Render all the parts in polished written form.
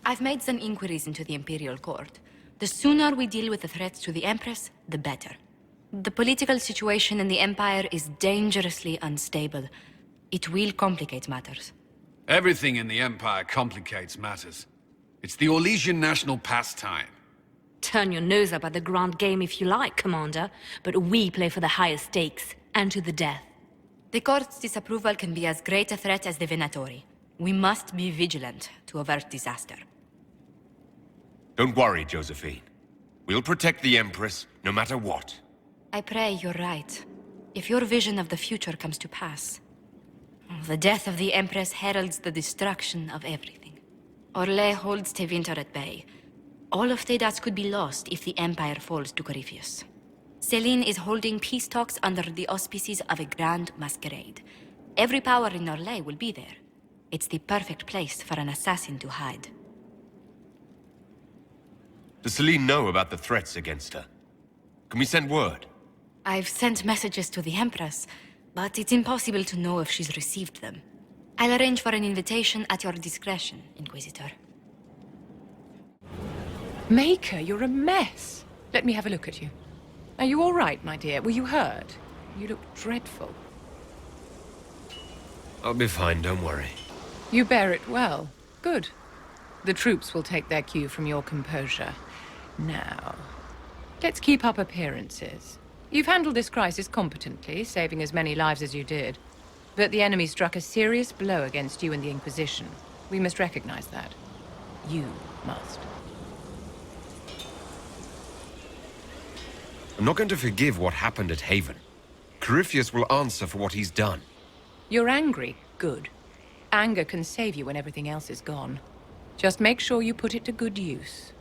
I've made some inquiries into the Imperial Court. The sooner we deal with the threats to the Empress, the better. The political situation in the Empire is dangerously unstable. It will complicate matters. Everything in the Empire complicates matters. It's the Orlesian national pastime. Turn your nose up at the grand game if you like, Commander, but we play for the highest stakes, and to the death. The Court's disapproval can be as great a threat as the Venatori. We must be vigilant to avert disaster. Don't worry, Josephine. We'll protect the Empress, no matter what. I pray you're right. If your vision of the future comes to pass, the death of the Empress heralds the destruction of everything. Orlais holds Tevinter at bay. All of Thedas could be lost if the Empire falls to Corypheus. Celine is holding peace talks under the auspices of a grand masquerade. Every power in Orlais will be there. It's the perfect place for an assassin to hide. Does Celine know about the threats against her? Can we send word? I've sent messages to the Empress, but it's impossible to know if she's received them. I'll arrange for an invitation at your discretion, Inquisitor. Maker, you're a mess. Let me have a look at you. Are you all right, my dear? Were you hurt? You look dreadful. I'll be fine, don't worry. You bear it well. Good. The troops will take their cue from your composure. Now, let's keep up appearances. You've handled this crisis competently, saving as many lives as you did. But the enemy struck a serious blow against you and the Inquisition. We must recognize that. You must. I'm not going to forgive what happened at Haven. Corypheus will answer for what he's done. You're angry. Good. Anger can save you when everything else is gone. Just make sure you put it to good use.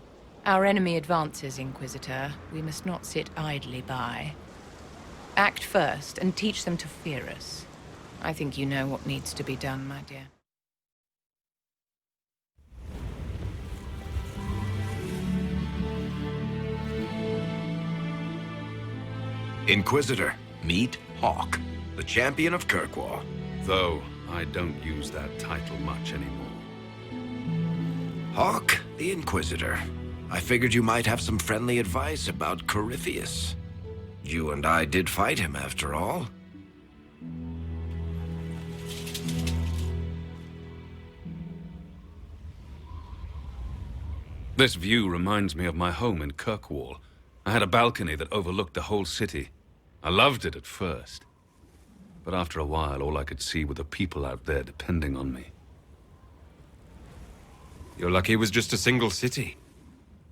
Our enemy advances, Inquisitor. We must not sit idly by. Act first and teach them to fear us. I think you know what needs to be done, my dear. Inquisitor, meet Hawk, the champion of Kirkwall. Though I don't use that title much anymore. Hawk, the Inquisitor. I figured you might have some friendly advice about Corypheus. You and I did fight him, after all. This view reminds me of my home in Kirkwall. I had a balcony that overlooked the whole city. I loved it at first. But after a while, all I could see were the people out there depending on me. You're lucky it was just a single city.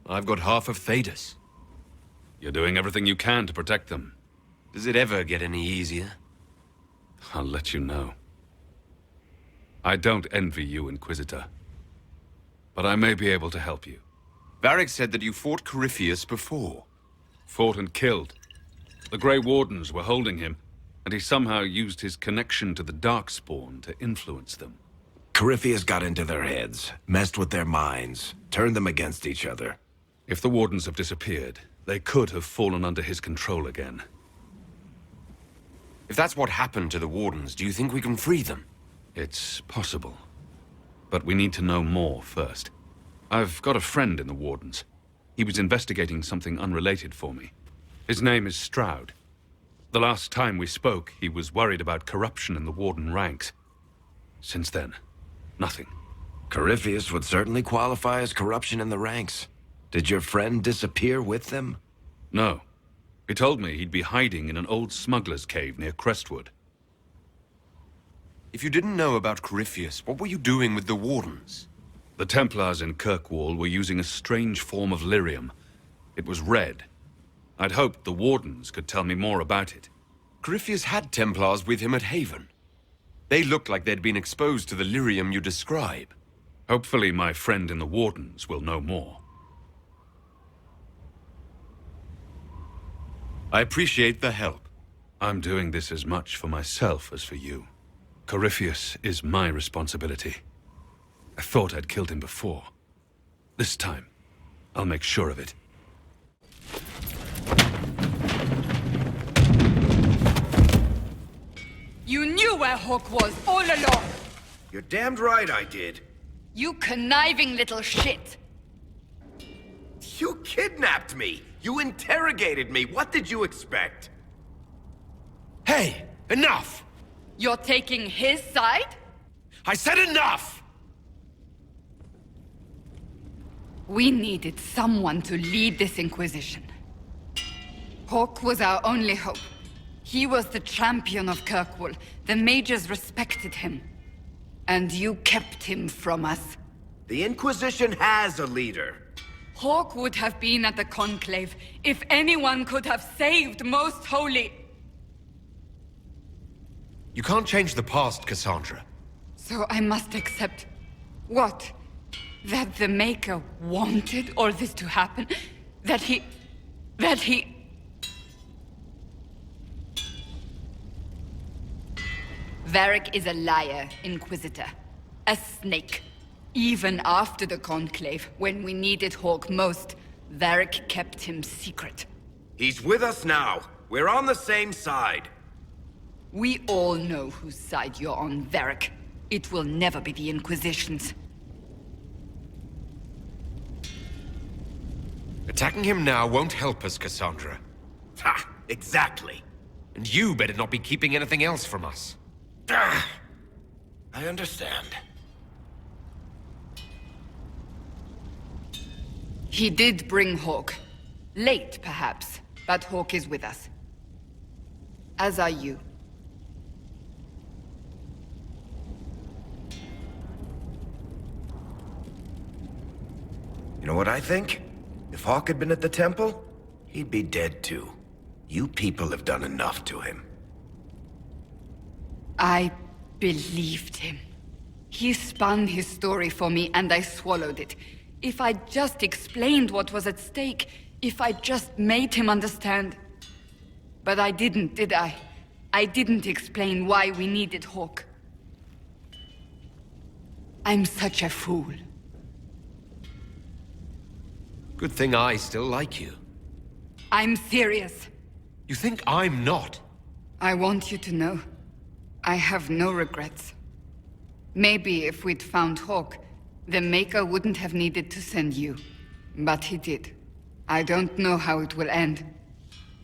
I've got half of Thedas. You're doing everything you can to protect them. Does it ever get any easier? I'll let you know. I don't envy you, Inquisitor. But I may be able to help you. Varric said that you fought Corypheus before. Fought and killed. The Grey Wardens were holding him, and he somehow used his connection to the Darkspawn to influence them. Corypheus got into their heads, messed with their minds, turned them against each other. If the Wardens have disappeared, they could have fallen under his control again. If that's what happened to the Wardens, do you think we can free them? It's possible. But we need to know more first. I've got a friend in the Wardens. He was investigating something unrelated for me. His name is Stroud. The last time we spoke, he was worried about corruption in the Warden ranks. Since then, nothing. Corypheus would certainly qualify as corruption in the ranks. Did your friend disappear with them? No. He told me he'd be hiding in an old smuggler's cave near Crestwood. If you didn't know about Corypheus, what were you doing with the Wardens? The Templars in Kirkwall were using a strange form of lyrium. It was red. I'd hoped the Wardens could tell me more about it. Corypheus had Templars with him at Haven. They looked like they'd been exposed to the lyrium you describe. Hopefully my friend in the Wardens will know more. I appreciate the help. I'm doing this as much for myself as for you. Corypheus is my responsibility. I thought I'd killed him before. This time, I'll make sure of it. You knew where Hawk was all along! You're damned right I did. You conniving little shit! You kidnapped me! You interrogated me! What did you expect? Hey, enough! You're taking his side? I said enough! We needed someone to lead this Inquisition. Hawke was our only hope. He was the champion of Kirkwall. The mages respected him. And you kept him from us. The Inquisition has a leader. Hawke would have been at the Conclave if anyone could have saved Most Holy. You can't change the past, Cassandra. So I must accept... what? That the Maker wanted all this to happen? That he... Varric is a liar, Inquisitor. A snake. Even after the Conclave, when we needed Hawke most, Varric kept him secret. He's with us now. We're on the same side. We all know whose side you're on, Varric. It will never be the Inquisition's. Attacking him now won't help us, Cassandra. Ha! Exactly. And you better not be keeping anything else from us. Ah, I understand. He did bring Hawke. Late, perhaps, but Hawke is with us. As are you. You know what I think? If Hawke had been at the temple, he'd be dead too. You people have done enough to him. I believed him. He spun his story for me, and I swallowed it. If I just explained what was at stake, if I just made him understand... But I didn't, did I? I didn't explain why we needed Hawke. I'm such a fool. Good thing I still like you. I'm serious. You think I'm not? I want you to know, I have no regrets. Maybe if we'd found Hawke, the Maker wouldn't have needed to send you. But he did. I don't know how it will end,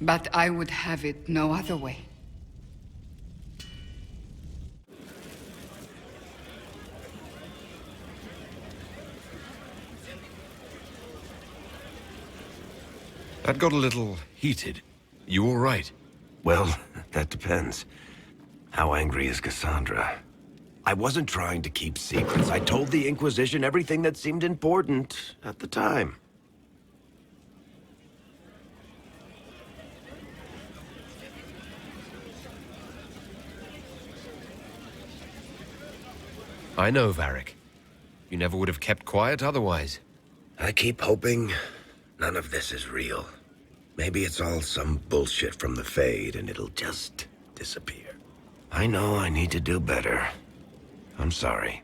but I would have it no other way. That got a little heated. You all right? Well, that depends. How angry is Cassandra? I wasn't trying to keep secrets. I told the Inquisition everything that seemed important at the time. I know, Varric. You never would have kept quiet otherwise. I keep hoping none of this is real. Maybe it's all some bullshit from the Fade and it'll just disappear. I know I need to do better. I'm sorry.